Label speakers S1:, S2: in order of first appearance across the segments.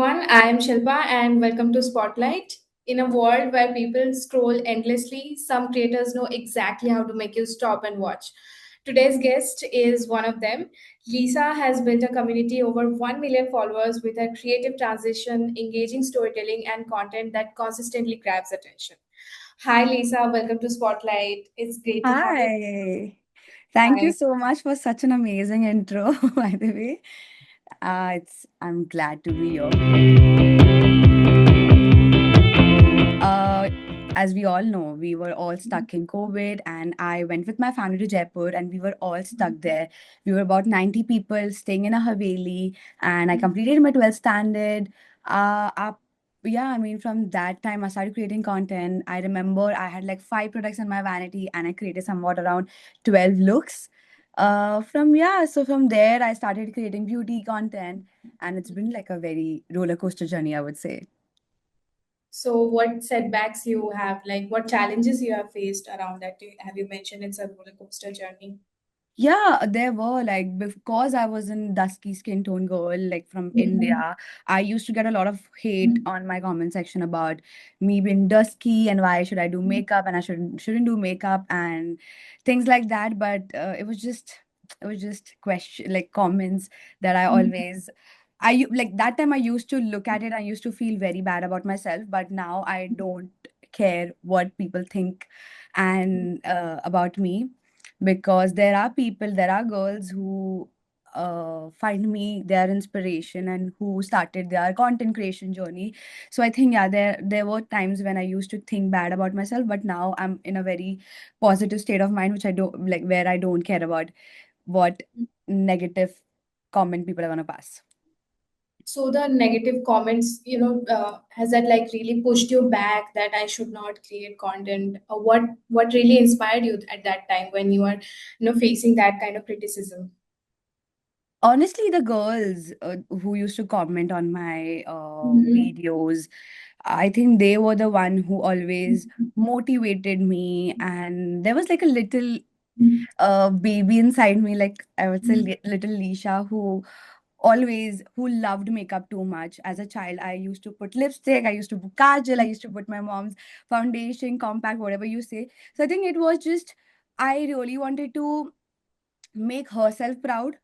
S1: everyone. I am Shilpa and welcome to Spotlight. In a world where people scroll endlessly, some creators know exactly how to make you stop and watch. Today's guest is one of them. Lisa has built a community over 1 million followers with her creative transition, engaging storytelling, and content that consistently grabs attention. Hi, Lisa. Welcome to Spotlight. It's great to have you.
S2: Hi. Thank you
S1: Hi.
S2: so much for such an amazing intro, by the way. I'm glad to be here. Uh, as we all know, we were all stuck in COVID, and I went with my family to Jaipur, and we were all stuck there. We were about 90 people staying in a Haveli, and I completed my 12th standard. Up, yeah, I mean, from that time, I started creating content. I remember I had like 5 products in my vanity, and I created somewhat around 12 looks. From there, I started creating beauty content, and it's been like a very roller coaster journey, I would say.
S1: So, what setbacks you have, like what challenges you have faced around that? Have you mentioned it's a roller coaster journey?
S2: Yeah, there were like because I was in dusky skin tone girl, like from
S1: Mhm.
S2: India, I used to get a lot of hate on my comment section about me being dusky and why should I do makeup and I shouldn't do makeup and things like that. But it was just question like comments that I always like that time I used to look at it. I used to feel very bad about myself, but now I don't care what people think and about me because there are girls who find me their inspiration and who started their content creation journey. So I think yeah, there were times when I used to think bad about myself, but now I'm in a very positive state of mind, which I don't like, where I don't care about what negative comment people are gonna pass.
S1: So the negative comments, has that like really pushed you back that I should not create content? Or what really inspired you at that time when you are, facing that kind of criticism?
S2: Honestly, the girls who used to comment on my
S1: Mm-hmm.
S2: videos, I think they were the one who always motivated me, and there was like a little baby inside me, like I would say little Leisha, who loved makeup too much. As a child, I used to put lipstick, I used to put kajal, I used to put my mom's foundation, compact, whatever you say. So I think it was just I really wanted to make herself proud,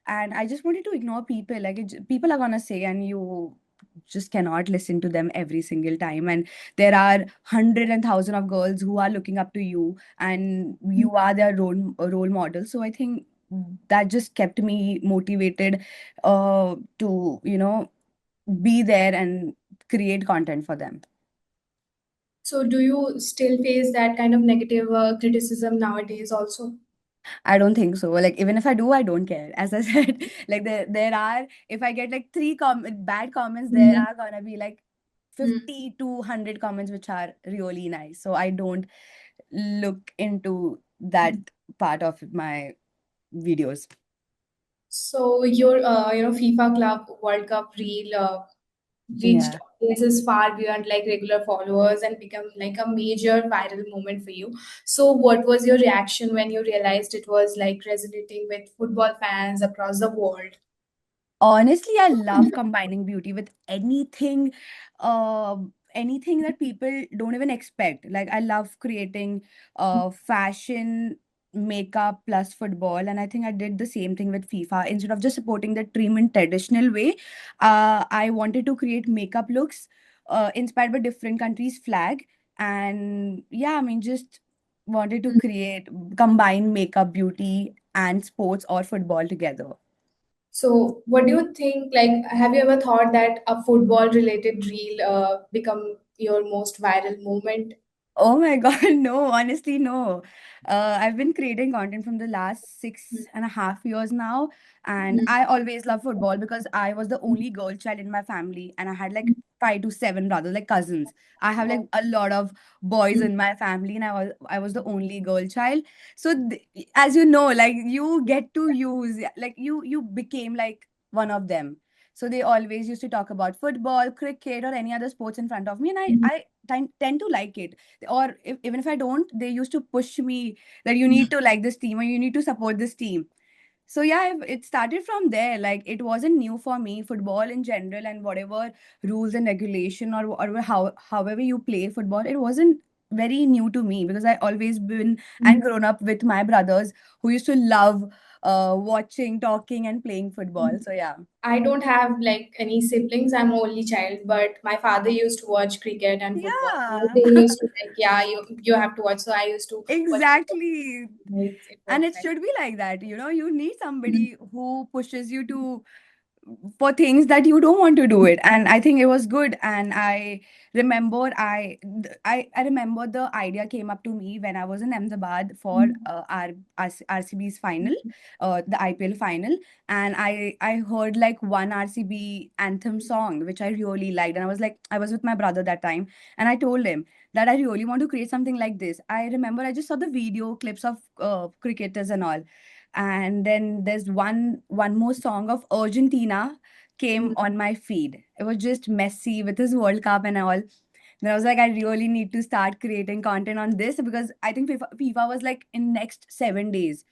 S2: and I just wanted to ignore people. Like people are gonna say, and you just cannot listen to them every single time. And there are hundred and thousand of girls who are looking up to you, and you are their role model. So I think that just kept me motivated to be there and create content for them.
S1: So do you still face that kind of negative criticism nowadays also?
S2: I don't think so. Like even if I do, I don't care. As I said, like there are if I get like bad comments, there
S1: Mhm.
S2: are gonna be like 50 to 100 comments which are really nice. So I don't look into that part of my videos.
S1: So your FIFA Club World Cup reel reached
S2: Yeah.
S1: audiences far beyond like regular followers and become like a major viral moment for you. So what was your reaction when you realized it was like resonating with football fans across the world?
S2: Honestly, I love combining beauty with anything that people don't even expect. Like I love creating fashion, makeup plus football, and I think I did the same thing with FIFA. Instead of just supporting the dream in traditional way, I wanted to create makeup looks inspired by different countries' flag, and yeah, I mean just wanted to create combine makeup, beauty, and sports or football together.
S1: So what do you think, like have you ever thought that a football related reel become your most viral moment?
S2: Oh my God, no, honestly, no. I've been creating content from the last 6.5 years now, and I always love football because I was the only girl child in my family, and I had like 5 to 7 brothers, like cousins. I have like a lot of boys in my family, and I was the only girl child. So as you know, like you get to use like you became like one of them. So they always used to talk about football, cricket, or any other sports in front of me, and I tend to like it. Or even if I don't, they used to push me that you need to like this team or you need to support this team. So yeah, it started from there. Like it wasn't new for me. Football in general and whatever rules and regulation or however you play football, it wasn't very new to me because I always been and grown up with my brothers who used to love watching, talking, and playing football. So yeah.
S1: I don't have like any siblings. I'm only child, but my father used to watch cricket and football.
S2: Yeah.
S1: They used to like, yeah, you have to watch. So I used to watch cricket.
S2: Exactly.
S1: It
S2: And
S1: was
S2: it
S1: nice.
S2: should be like that. You need somebody who pushes you to for things that you don't want to do it. And I think it was good. And I remember the idea came up to me when I was in Ahmedabad for RCB's final, the IPL final. And I heard like one RCB anthem song which I really liked, and I was like, I was with my brother that time, and I told him that I really want to create something like this. I remember I just saw the video clips of cricketers and all, and then there's one more song of Argentina came on my feed. It was just Messi with his World Cup and all. Then I was like, I really need to start creating content on this because I think FIFA was like in next 7 days.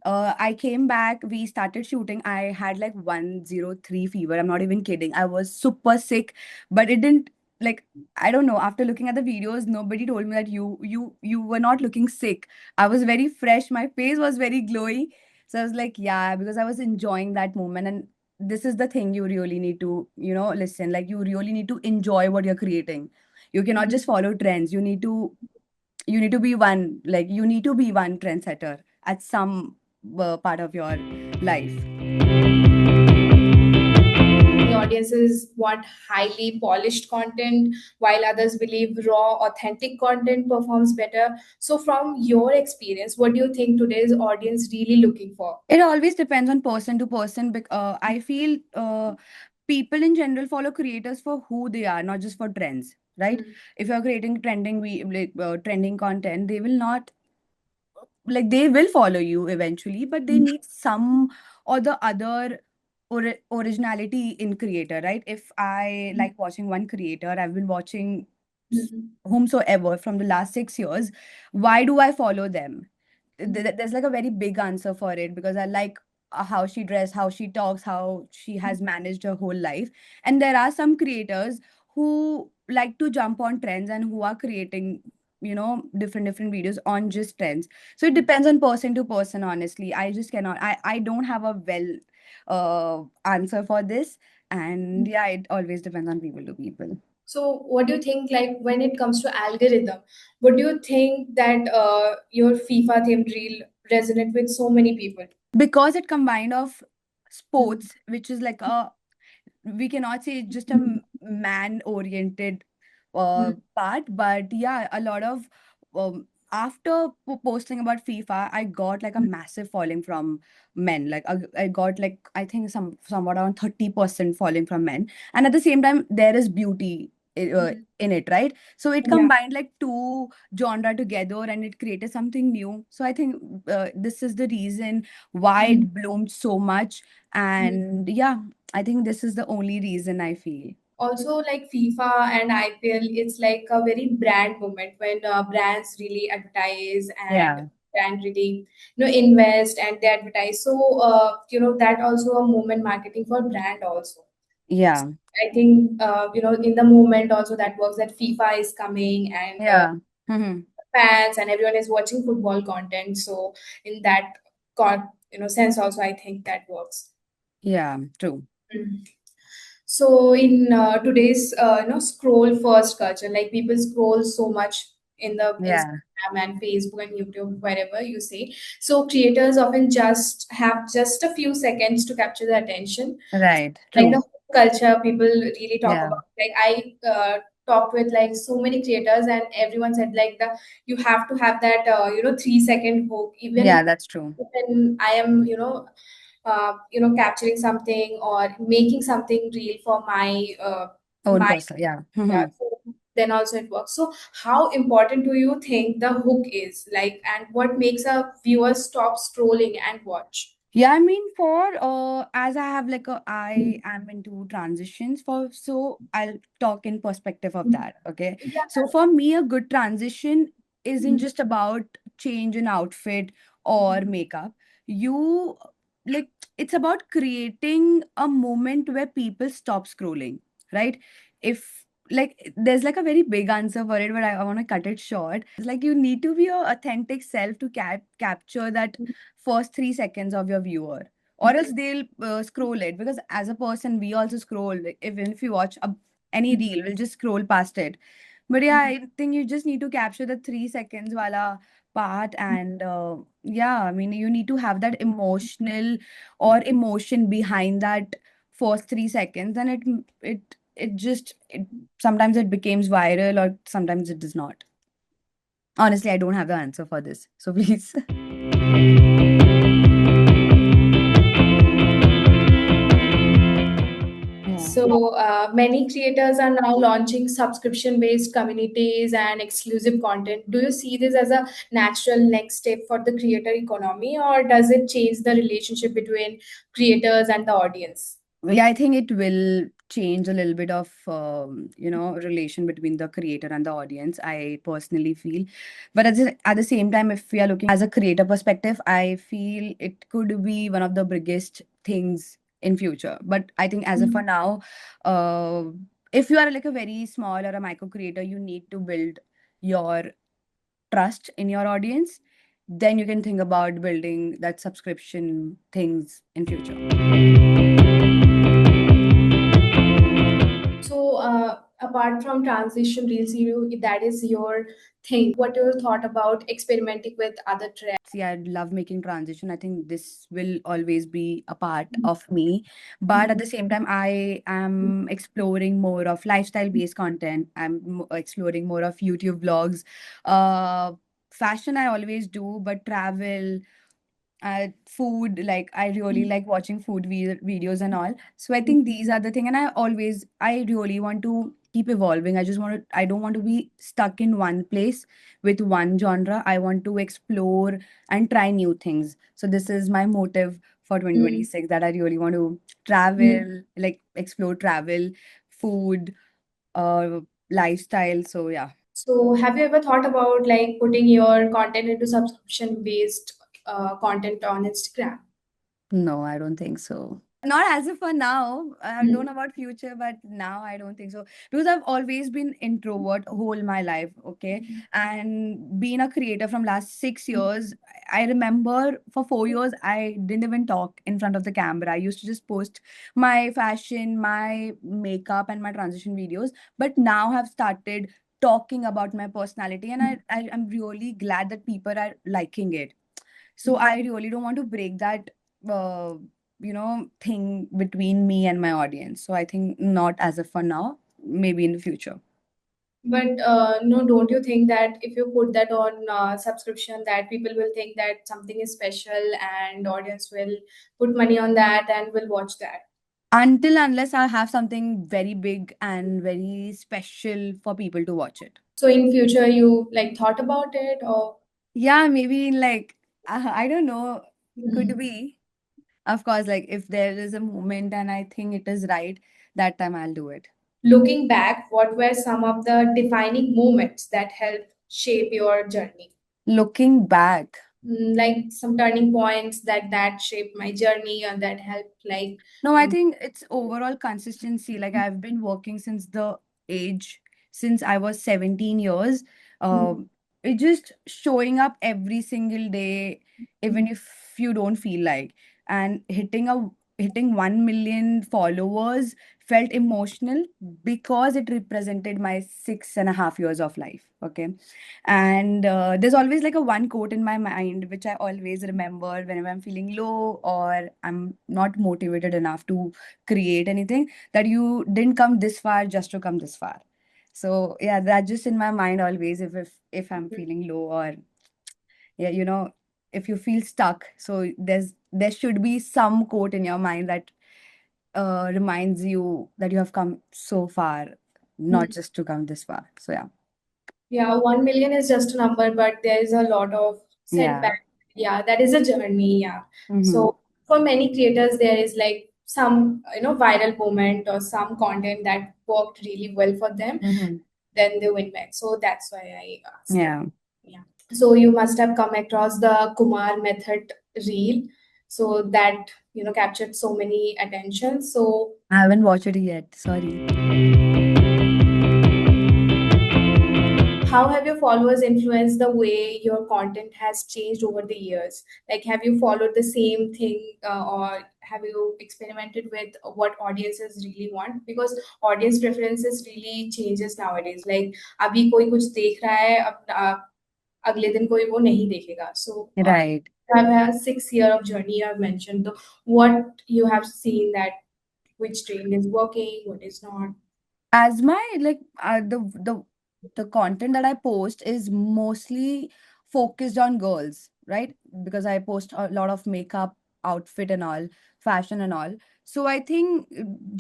S2: I came back, we started shooting. I had like 103 fever. I'm not even kidding. I was super sick, but it didn't like I don't know. After looking at the videos, nobody told me that you were not looking sick. I was very fresh. My face was very glowy. So I was like, yeah, because I was enjoying that moment. And this is the thing you really need to, listen. Like you really need to enjoy what you're creating. You cannot just follow trends. You need to be one trendsetter at some part of your life.
S1: The audiences want highly polished content, while others believe raw, authentic content performs better. So, from your experience, what do you think today's audience really looking for?
S2: It always depends on person to person. I feel people in general follow creators for who they are, not just for trends, right?
S1: Mm.
S2: If you're creating trending content, they will not like they will follow you eventually, but they need some or the other originality in creator, right? If I like watching one creator, I've been watching
S1: Mhm.
S2: whomsoever from the last 6 years, why do I follow them? There's like a very big answer for it because I like how she dressed, how she talks, how she has managed her whole life. And there are some creators who like to jump on trends and who are creating different videos on just trends. So it depends on person to person. Honestly, I just cannot, I don't have a answer for this. And yeah, it always depends on people to people.
S1: So, what do you think, like, when it comes to algorithm, what do you think that your FIFA themed reel resonate with so many people?
S2: Because it combined of sports, which is like a, we cannot say it's just a man oriented part, but yeah, a lot of after posting about FIFA, I got like a massive following from men. Like I got like I think somewhat around 30% following from men, and at the same time there is beauty in it, right? So it
S1: Yeah.
S2: combined like two genre together and it created something new. So I think this is the reason why it bloomed so much. And yeah, I think this is the only reason I feel.
S1: Also, like FIFA and IPL, it's like a very brand moment when brands really advertise and
S2: Yeah.
S1: brand really invest and they advertise. So that also a moment marketing for brand also.
S2: Yeah.
S1: I think in the moment also that works, that FIFA is coming and
S2: Yeah. Hmm.
S1: fans and everyone is watching football content. So in that sense also, I think that works.
S2: Yeah. True.
S1: Mm. So in today's scroll first culture, like people scroll so much in the
S2: Yeah.
S1: Instagram and Facebook and YouTube, wherever you say. So creators often just have just a few seconds to capture the attention.
S2: Right.
S1: Like the
S2: True.
S1: whole culture, people really talk
S2: Yeah.
S1: about. Like I talked with like so many creators, and everyone said like the you have to have that 3 second hook.
S2: Yeah, that's true.
S1: Even I am capturing something or making something real for
S2: Own
S1: my
S2: person. Yeah.
S1: yeah.
S2: Hmm.
S1: So then also it works. So how important do you think the hook is, like, and what makes a viewer stop scrolling and watch?
S2: Yeah, I mean, for as I have like I am into transitions for, so I'll talk in perspective of that. Okay,
S1: Yeah.
S2: so for me, a good transition isn't just about change in outfit or makeup. You like it's about creating a moment where people stop scrolling, right? If like there's like a very big answer for it, but I want to cut it short. Like you need to be your authentic self to capture that first 3 seconds of your viewer, or else they'll scroll it, because as a person we also scroll. Like, even if you watch any reel, we'll just scroll past it. But yeah, I think you just need to capture the 3 seconds wala part. And yeah, I mean, you need to have that emotional or emotion behind that first 3 seconds, and it just it sometimes it becomes viral, or sometimes it does not. Honestly, I don't have the answer for this, so please. Yeah.
S1: So many creators are now launching subscription-based communities and exclusive content. Do you see this as a natural next step for the creator economy, or does it change the relationship between creators and the audience?
S2: Yeah, I think it will change a little bit of relation between the creator and the audience, I personally feel. But at the same time, if we are looking as a creator perspective, I feel it could be one of the biggest things in future. But I think as of for now, uh, if you are like a very small or a micro creator, you need to build your trust in your audience. Then you can think about building that subscription things in future.
S1: So, apart from transition reels, that is your thing. What your thought about experimenting with other trends?
S2: See, I love making transition. I think this will always be a part of me. But at the same time, I am exploring more of lifestyle based content. I'm exploring more of YouTube vlogs. Uh, Fashion, I always do, but travel, food, like I really like watching food videos and all. So I think these are the thing, and I really want to keep evolving. I don't want to be stuck in one place with one genre. I want to explore and try new things. So this is my motive for
S1: Mm.
S2: 2026, that I really want to travel, like explore travel, food, uh lifestyle. So yeah.
S1: So, have you ever thought about like putting your content into subscription-based content on Instagram?
S2: No, I don't think so. Not as of for now. I don't know about future, but now I don't think so. Because I've always been introvert whole my life, okay? And being a creator from last 6 years, I remember for 4 years I didn't even talk in front of the camera. I used to just post my fashion, my makeup, and my transition videos. But now I've started talking about my personality, and I'm really glad that people are liking it. So I really don't want to break that uh, thing between me and my audience. So I think not as of for now, maybe in the future.
S1: But no, don't you think that if you put that on subscription, that people will think that something is special and audience will put money on that and will watch that?
S2: Until unless I have something very big and very special for people to watch it.
S1: So in future, you like thought about it, or
S2: Yeah, maybe in like I don't know, could be. Of course, like if there is a moment and I think it is right, that time I'll do it.
S1: looking back, what were some of the defining moments that helped shape your journey?
S2: Looking back,
S1: Like some turning points that shaped my journey or that helped like.
S2: no, I think it's overall consistency. Like I've been working since I was 17 years. Um, it just showing up every single day, even if you don't feel like, and hitting 1 million followers felt emotional because it represented my 6.5 years of life. Okay. And there's always like a one quote in my mind, which I always remember whenever I'm feeling low or I'm not motivated enough to create anything, that you didn't come this far just to come this far. So yeah, that's just in my mind always, if I'm feeling low, or yeah, if you feel stuck. So there should be some quote in your mind that reminds you that you have come so far, not just to come this far. So yeah.
S1: Yeah, 1 million is just a number, but there is a lot of
S2: Yeah.
S1: setback. Yeah, that is a journey. Yeah.
S2: Mm-hmm.
S1: So for many creators, there is like some, viral moment or some content that worked really well for them.
S2: Mm-hmm.
S1: Then they went back. So that's why I asked.
S2: Yeah.
S1: Yeah. So you must have come across the Kumar method reel. So that captured so many attention. So
S2: I haven't watched it yet. Sorry.
S1: how have your followers influenced the way your content has changed over the years? Like, have you followed the same thing, or have you experimented with what audiences really want? Because audience preferences really changes nowadays. Like, अभी कोई कुछ देख रहा है, अगले दिन कोई वो नहीं देखेगा. So,
S2: Right.
S1: you have a 6 year of journey you have mentioned. So what you have seen that which trend is working, what is not.
S2: As my like the content that I post is mostly focused on girls, right? Because I post a lot of makeup, outfit and all, fashion and all. So I think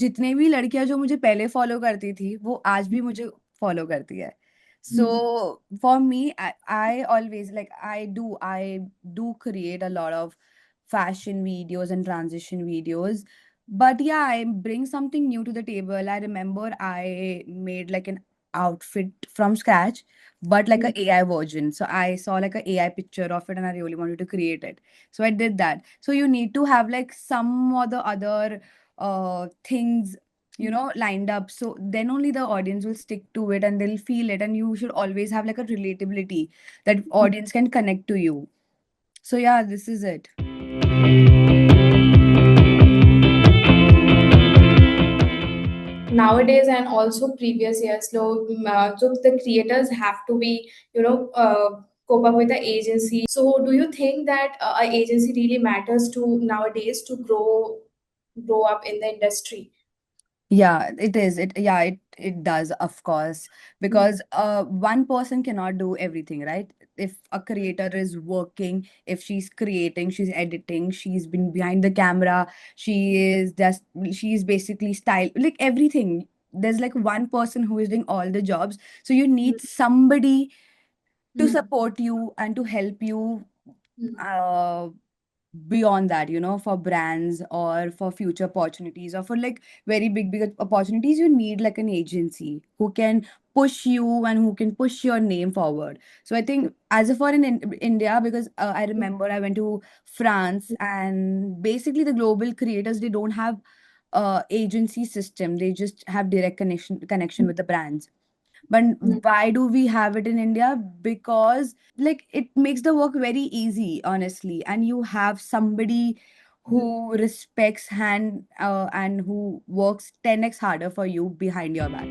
S2: जितने भी लड़कियां जो मुझे पहले follow करती थी वो आज भी मुझे फॉलो करती है. So
S1: Mm,
S2: for me, I always like I do create a lot of fashion videos and transition videos. But yeah, I bring something new to the table. I remember I made like an outfit from scratch, but like
S1: mm,
S2: a AI version. So I saw like a AI picture of it and I really wanted to create it. So I did that. So you need to have like some or the other things, lined up. So then only the audience will stick to it and they'll feel it. And you should always have like a relatability that
S1: mm.
S2: audience can connect to you. So yeah, this is it.
S1: Nowadays and also previous years, so the creators have to be, cope up with the agency. So do you think that a agency really matters to nowadays to grow up in the industry?
S2: Yeah, it is. It does, of course,
S1: Mm,
S2: because one person cannot do everything, right? If a creator is working, if she's creating, she's editing, she's been behind the camera, she's basically style, like everything. There's like one person who is doing all the jobs. So you
S1: mm,
S2: need somebody to
S1: mm,
S2: support you and to help you
S1: mm,
S2: uh beyond that, for brands or for future opportunities or for like very big opportunities. You need like an agency who can push you and who can push your name forward. So I think as a foreign in India, because I remember I went to France, and basically the global creators, they don't have agency system. They just have direct connection with the brands. But
S1: mm,
S2: why do we have it in India? Because like it makes the work very easy, honestly, and you have somebody
S1: mm.
S2: who respects and who works 10x harder for you behind your back.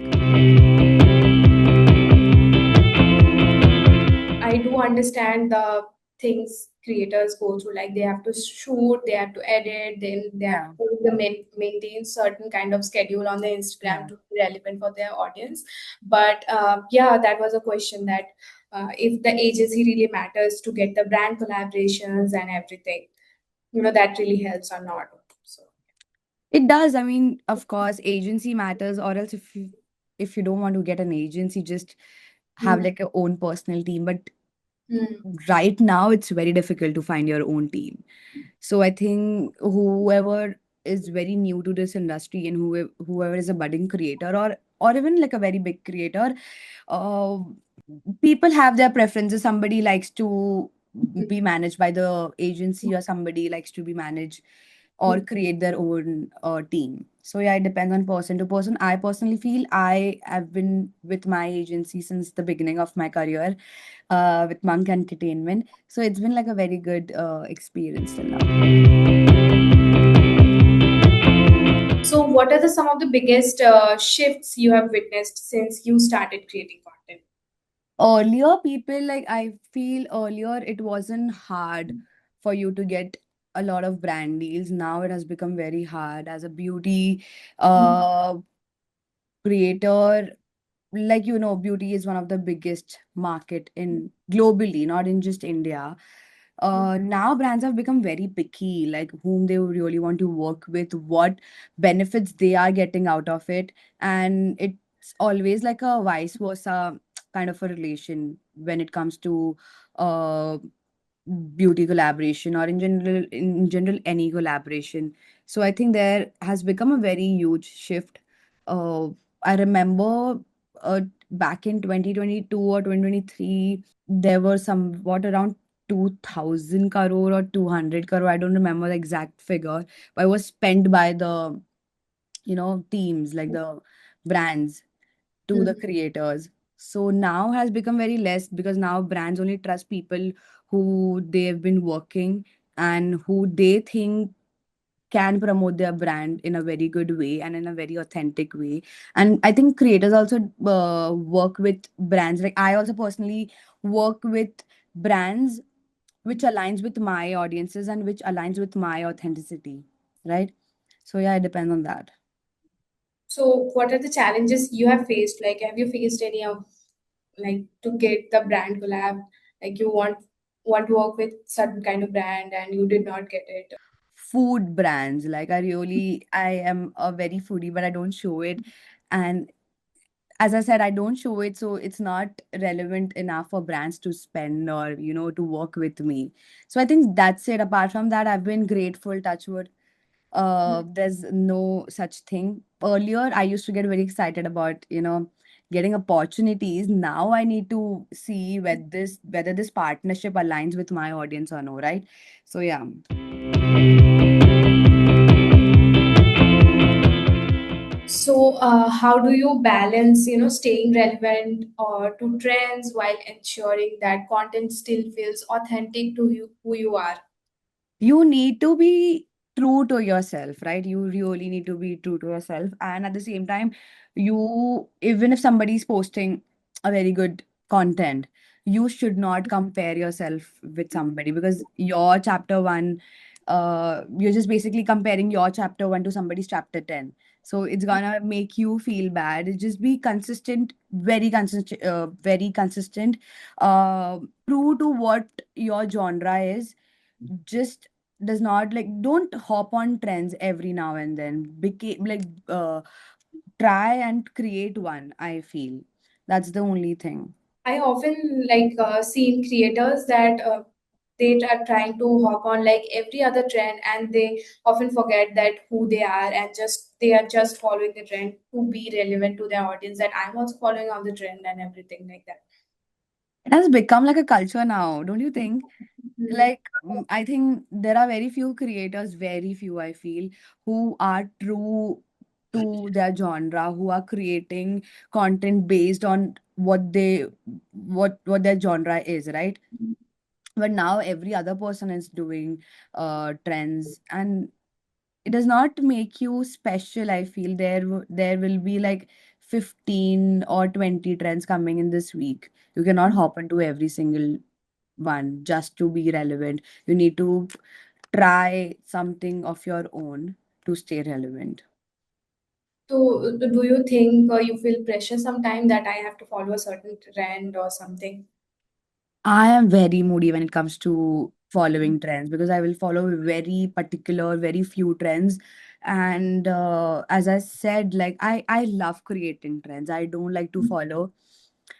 S1: I do understand the things creators go through. Like they have to shoot, they have to edit, then they have
S2: Yeah,
S1: to maintain certain kind of schedule on the Instagram
S2: yeah.
S1: to be relevant for their audience. But yeah, that was a question that if the agency really matters to get the brand collaborations and everything, that really helps or not. So.
S2: It does. I mean, of course, agency matters, or else if you don't want to get an agency, just have
S1: Mm,
S2: like your own personal team. But
S1: mm,
S2: right now, it's very difficult to find your own team. So I think whoever is very new to this industry and whoever is a budding creator or even like a very big creator, uh, people have their preferences. Somebody likes to
S1: mm,
S2: be managed by the agency, or somebody likes to be managed or
S1: mm.
S2: create their own team. So yeah, it depends on person to person. I personally feel I have been with my agency since the beginning of my career, with Monk Entertainment. So it's been like a very good experience till now.
S1: So, what are some of the biggest shifts you have witnessed since you started creating content?
S2: Earlier, people, like, I feel earlier it wasn't hard for you to get a lot of brand deals. Now it has become very hard as a beauty uh creator. Like, beauty is one of the biggest market in globally, not in just India. Now brands have become very picky, like whom they really want to work with, what benefits they are getting out of it. And it's always like a vice versa kind of a relation when it comes to uh beauty collaboration, or in general any collaboration. So I think there has become a very huge shift. I remember back in 2022 or 2023, there were somewhat around 2000 crore or 200 crore. I don't remember the exact figure, but it was spent by the, teams, like the brands, to the
S1: Mm.
S2: creators. So now has become very less because now brands only trust people who they have been working and who they think can promote their brand in a very good way and in a very authentic way. And I think creators also work with brands. Like I also personally work with brands which aligns with my audiences and which aligns with my authenticity, right? So yeah, it depends on that.
S1: So, what are the challenges you have faced? Like, have you faced any of like to get the brand collab? Like, you want to work with certain kind of brand and you did not get it.
S2: Food brands, like I am a very foodie, but I don't show it. And as I said, I don't show it, so it's not relevant enough for brands to spend or, to work with me. So I think that's it. Apart from that, I've been grateful, touch wood. There's no such thing. Earlier, I used to get very excited about, getting opportunities. Now I need to see whether this partnership aligns with my audience or no, right? So yeah.
S1: So, how do you balance, staying relevant or to trends while ensuring that content still feels authentic to you, who you are?
S2: You need to be true to yourself, right? You really need to be true to yourself. And at the same time, even if somebody is posting a very good content, you should not compare yourself with somebody because your chapter one, you're just basically comparing your chapter one to somebody's chapter 10. So it's gonna make you feel bad. Just be consistent, very consistent, true to what your genre is. Just does not, like, don't hop on trends every now and then. Became like try and create one, I feel. That's the only thing.
S1: I often like seen creators that they are trying to hop on like every other trend and they often forget that who they are and just they are just following the trend to be relevant to their audience that I'm also following on the trend and everything like that.
S2: It has become like a culture now, don't you think?
S1: Hmm.
S2: Like, I think there are very few creators, very few, I feel, who are true to their genre, who are creating content based on what their genre is, right? But now every other person is doing trends, and it does not make you special. I feel there will be like 15 or 20 trends coming in this week. You cannot hop into every single one just to be relevant. You need to try something of your own to stay relevant.
S1: So, do you think you feel pressure sometime that I have to follow a certain trend or something?
S2: I am very moody when it comes to following trends because I will follow very particular, very few trends. And as I said, like I love creating trends. I don't like to follow.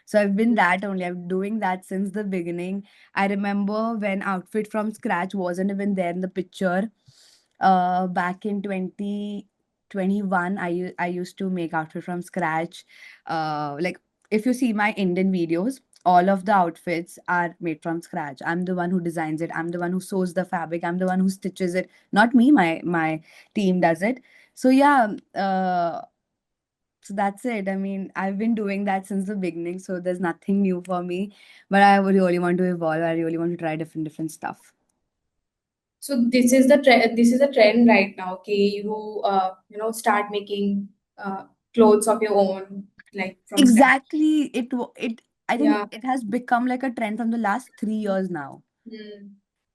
S2: So I've been that only. I'm doing that since the beginning. I remember when outfit from scratch wasn't even there in the picture. Back in 2021, I used to make outfit from scratch. Like if you see my Indian videos, all of the outfits are made from scratch. I'm the one who designs it. I'm the one who sews the fabric. I'm the one who stitches it. Not me. My team does it. So yeah. So that's it. I mean, I've been doing that since the beginning. So there's nothing new for me. But I would really want to evolve. I really want to try different stuff.
S1: So this is the trend. This is a trend right now. Okay, start making clothes of your own, like from scratch.
S2: Exactly. I think
S1: Yeah.
S2: it has become like a trend from the last 3 years now.
S1: Mm.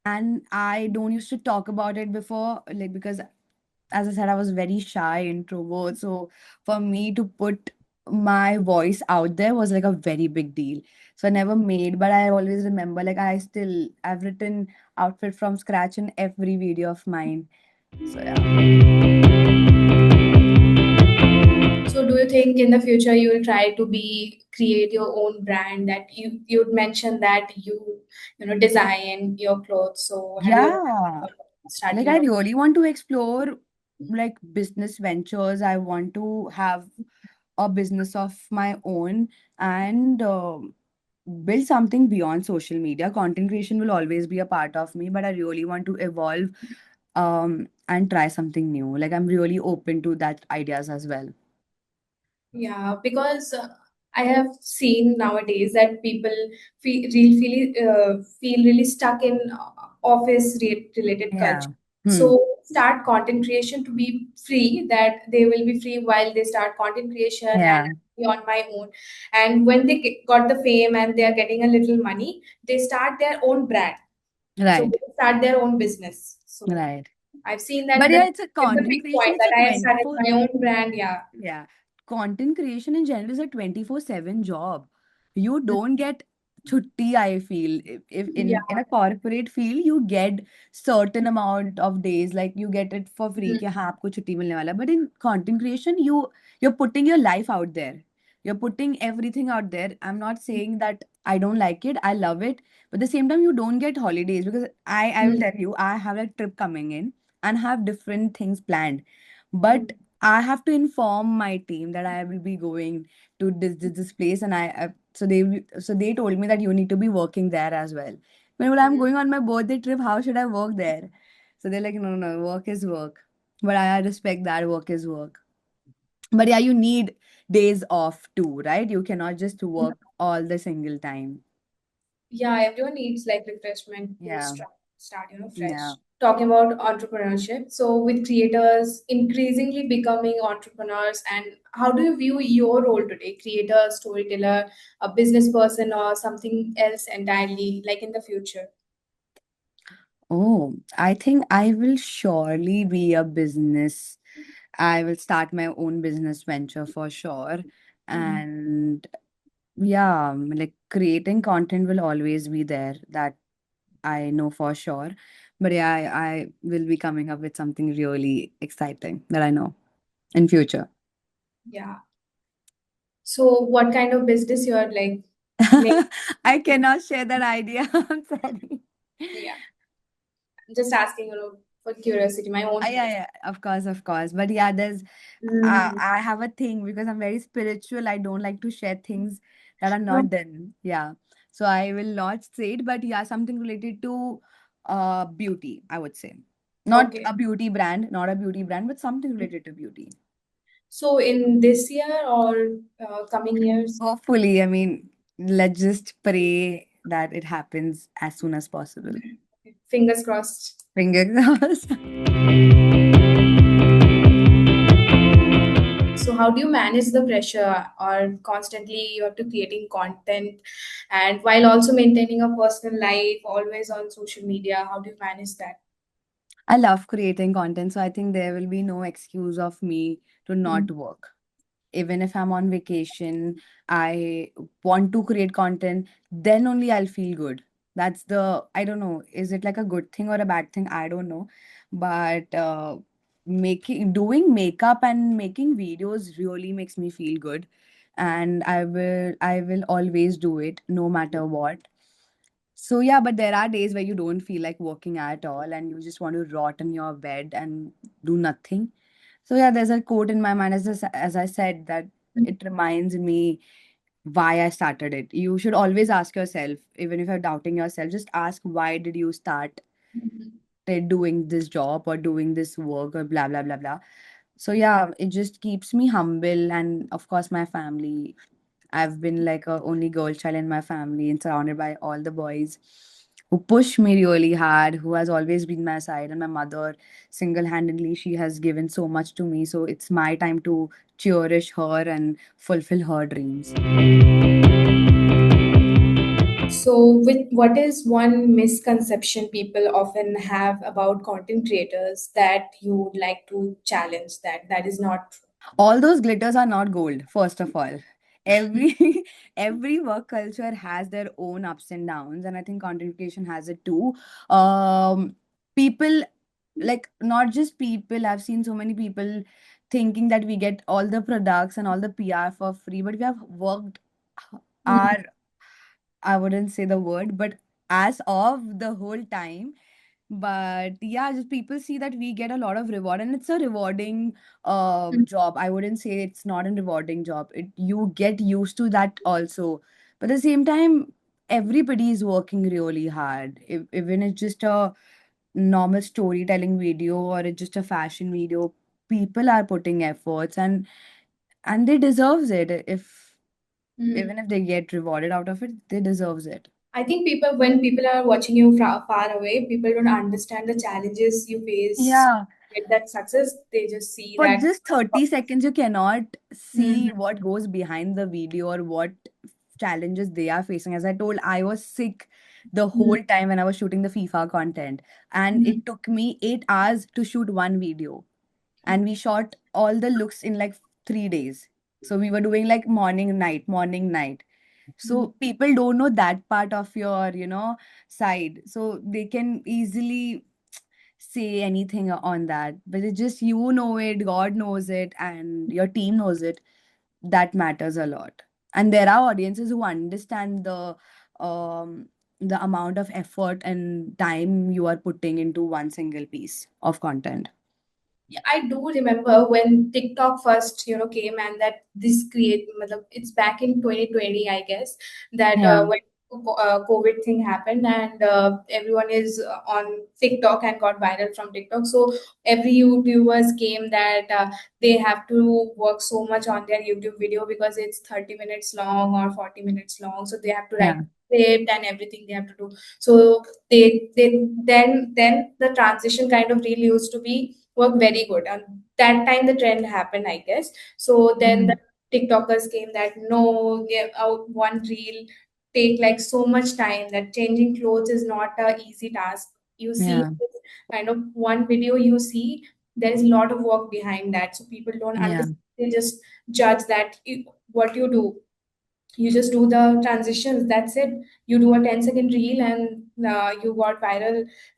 S2: And I don't used to talk about it before, like because as I said, I was very shy introvert. So for me to put my voice out there was like a very big deal. So I never made, but I always remember, like I've written outfit from scratch in every video of mine. So yeah.
S1: So do you think in the future you will try to be create your own brand that you'd mention that design your clothes. So have you
S2: Yeah. Like
S1: starting
S2: I
S1: your
S2: really want to explore like business ventures. I want to have a business of my own, and build something beyond social media. Content creation will always be a part of me, but I really want to evolve and try something new. Like I'm really open to that ideas as well.
S1: Yeah, because I have seen nowadays that people feel really stuck in related culture.
S2: Yeah. Hmm.
S1: So start content creation to be free, that they will be free while they start content creation and
S2: Yeah.
S1: be on my own. And when they got the fame and they are getting a little money, they start their own brand. So
S2: Right.
S1: they start their own business. So
S2: Right.
S1: I've seen
S2: But
S1: that
S2: yeah,
S1: that
S2: it's a
S1: is the
S2: content
S1: big
S2: creation.
S1: point
S2: It's
S1: that
S2: a
S1: I started
S2: 24.
S1: my own brand. Yeah.
S2: Yeah. Content creation in general is a 24/7 job. You don't get chutti, I feel. If
S1: Yeah.
S2: in a corporate field, you get certain amount of days, like you get it for free,
S1: Mm,
S2: कि हाँ आपको छुट्टी मिलने वाला. But in content creation, you're putting your life out there. You're putting everything out there. I'm not saying that I don't like it. I love it. But at the same time, you don't get holidays because I will
S1: mm,
S2: tell you, I have a trip coming in and have different things planned. But
S1: mm,
S2: I have to inform my team that I will be going to this place, and so they told me that you need to be working there as well. When I'm
S1: mm.
S2: going on my birthday trip, how should I work there? So they're like, no, no, no, work is work. But I respect that work is work. But yeah, you need days off too, right? You cannot just work all the single time.
S1: Yeah, everyone needs like refreshment to
S2: Yeah,
S1: start,
S2: yeah.
S1: fresh. Talking about entrepreneurship. So with creators increasingly becoming entrepreneurs, and how do you view your role today? Creator, storyteller, a business person, or something else entirely, like in the future?
S2: Oh, I think I will surely be a business. I will start my own business venture for sure.
S1: Mm.
S2: And yeah, like creating content will always be there. That I know for sure. But yeah, I will be coming up with something really exciting that I know in future.
S1: Yeah. So what kind of business you're like making?
S2: I cannot share that idea. I'm sorry.
S1: Yeah. Just asking, for curiosity, my own
S2: Yeah,
S1: curiosity.
S2: yeah, of course, of course. But yeah,
S1: Mm.
S2: I have a thing because I'm very spiritual. I don't like to share things that are
S1: No.
S2: not done. Yeah. So I will not say it, but yeah, something related to beauty, I would say. Not
S1: Okay.
S2: a beauty brand, not a beauty brand, but something related to beauty.
S1: So in this year or coming years?
S2: Hopefully, I mean, let's just pray that it happens as soon as possible.
S1: Fingers crossed.
S2: Finger crossed.
S1: So how do you manage the pressure, or constantly you have to creating content and while also maintaining a personal life, always on social media? How do you manage that?
S2: I love creating content, so I think there will be no excuse of me to not
S1: Mm.
S2: work. Even if I'm on vacation, I want to create content, then only I'll feel good. That's I don't know, is it like a good thing or a bad thing? I don't know. But doing makeup and making videos really makes me feel good. And I will always do it no matter what. So yeah, but there are days where you don't feel like working at all and you just want to rot in your bed and do nothing. So yeah, there's a quote in my mind as I said that it reminds me why I started it. You should always ask yourself, even if you're doubting yourself, just ask why did you start doing this job or doing this work or blah blah blah blah. So yeah, it just keeps me humble and of course my family. I've been like a only girl child in my family and surrounded by all the boys who push me really hard, who has always been my side. And my mother, single-handedly, she has given so much to me. So it's my time to cherish her and fulfill her dreams.
S1: So, what is one misconception people often have about content creators that you would like to challenge, that is not true?
S2: All those glitters are not gold, first of all. Every every work culture has their own ups and downs, and I think content creation has it too. People, like, not just people, I've seen so many people thinking that we get all the products and all the PR for free, but we have worked
S1: Mm,
S2: our, I wouldn't say the word, but as of the whole time. But yeah, just people see that we get a lot of reward and it's a rewarding
S1: mm,
S2: job. I wouldn't say it's not a rewarding job. You get used to that also. But at the same time, everybody is working really hard. If, even it's just a normal storytelling video or it's just a fashion video, people are putting efforts, and they deserves it. If
S1: Mm.
S2: even if they get rewarded out of it, they deserves it.
S1: I think people, when people are watching you far away, people don't understand the challenges you face
S2: Yeah.
S1: to get that success. They just see
S2: For
S1: that.
S2: just 30 seconds, you cannot see
S1: Mhm.
S2: what goes behind the video or what challenges they are facing. As I told, I was sick the whole
S1: Mhm.
S2: time when I was shooting the FIFA content, and
S1: Mhm.
S2: it took me 8 hours to shoot one video. And we shot all the looks in like 3 days. So we were doing like morning, night, morning, night. So people don't know that part of your, side. So they can easily say anything on that. But it's just you know it, God knows it, and your team knows it. That matters a lot. And there are audiences who understand the amount of effort and time you are putting into one single piece of content.
S1: Yeah, I do remember when TikTok first, came, and that this it's back in 2020, I guess, that
S2: Yeah.
S1: when COVID thing happened, and everyone is on TikTok and got viral from TikTok. So every YouTubers came that they have to work so much on their YouTube video because it's 30 minutes long or 40 minutes long. So they have to write
S2: Yeah.
S1: script and everything they have to do. So then the transition kind of really used to be work very good, and that time the trend happened, I guess. So then the
S2: Mm.
S1: TikTokers came that no, give out one reel take like so much time, that changing clothes is not a easy task. You see
S2: Yeah.
S1: this kind of one video, you see there is a lot of work behind that, so people don't
S2: Yeah.
S1: understand. They just judge that what you do, you just do the transitions, that's it. You do a 10-second reel, and you got viral,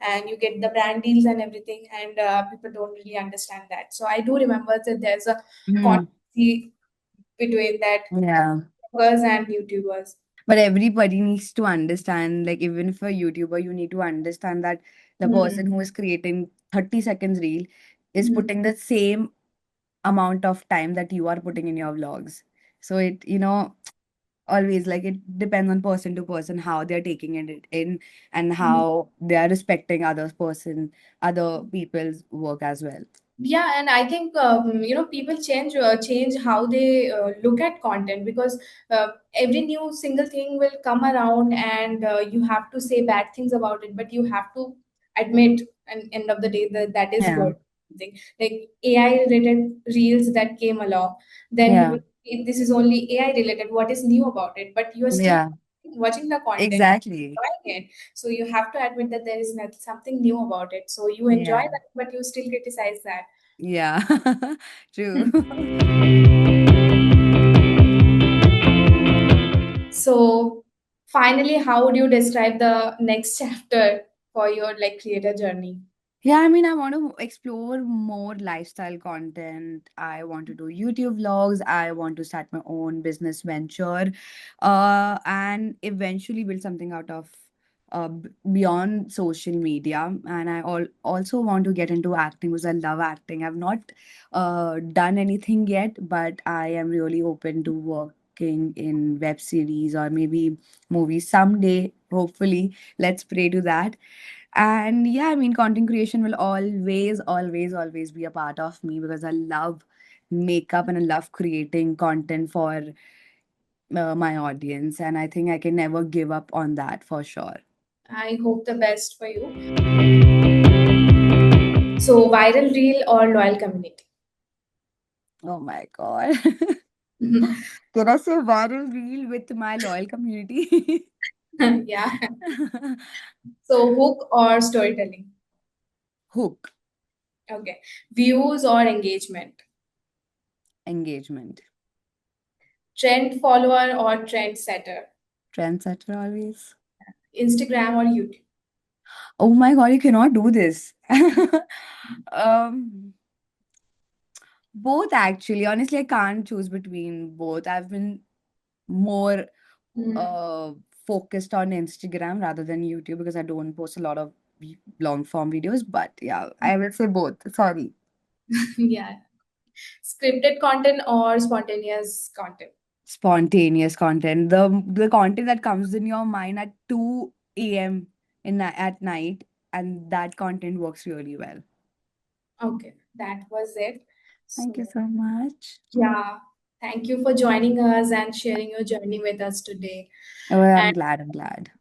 S1: and you get the brand deals and everything, and people don't really understand that. So I do remember that there's a
S2: Mm.
S1: controversy between that
S2: Yeah.
S1: TikTokers and YouTubers.
S2: But everybody needs to understand, like, even for YouTuber, you need to understand that the
S1: Hmm.
S2: person who is creating 30 seconds reel is
S1: Hmm.
S2: putting the same amount of time that you are putting in your vlogs. So it, always like it depends on person to person how they're taking it in, and how they are respecting other people's work as well.
S1: Yeah, and I think people change how they look at content, because every new single thing will come around, and you have to say bad things about it, but you have to admit, and end of the day, that that is
S2: Yeah.
S1: good thing. Like AI related reels that came along, then you
S2: Yeah.
S1: will say, this is only AI related, what is new about it? But you are still
S2: Yeah.
S1: watching the content,
S2: Exactly.
S1: enjoying it. So you have to admit that there is not something new about it, so you enjoy
S2: Yeah.
S1: that, but you still criticize that.
S2: Yeah. True.
S1: So finally, how would you describe the next chapter for your like creator journey?
S2: Yeah, I mean, I want to explore more lifestyle content. I want to do YouTube vlogs. I want to start my own business venture, and eventually build something out of beyond social media. And also want to get into acting because I love acting. I've not done anything yet, but I am really open to working in web series or maybe movies someday. Hopefully, let's pray to that. And yeah, I mean, content creation will always, always, always be a part of me because I love makeup and I love creating content for my audience. And I think I can never give up on that for sure.
S1: I hope the best for you. So viral reel or loyal community?
S2: Oh my God. Can I say viral reel with my loyal community?
S1: Yeah. So hook or storytelling?
S2: Hook.
S1: Okay. Views or engagement?
S2: Engagement.
S1: Trend follower or trend setter?
S2: Trendsetter always.
S1: Instagram or YouTube?
S2: Oh my God, you cannot do this. um, Both actually. Honestly, I can't choose between both. I've been more
S1: Mm.
S2: uh focused on Instagram rather than YouTube because I don't post a lot of long form videos. But yeah, I will say both. Sorry.
S1: Yeah. Scripted content or spontaneous content?
S2: Spontaneous content, the content that comes in your mind at 2 a.m. At night, and that content works really well.
S1: Okay, that was it.
S2: Thank you
S1: So,
S2: so much.
S1: yeah, thank you for joining us and sharing your journey with us today.
S2: Well, I'm
S1: And
S2: glad. I'm glad.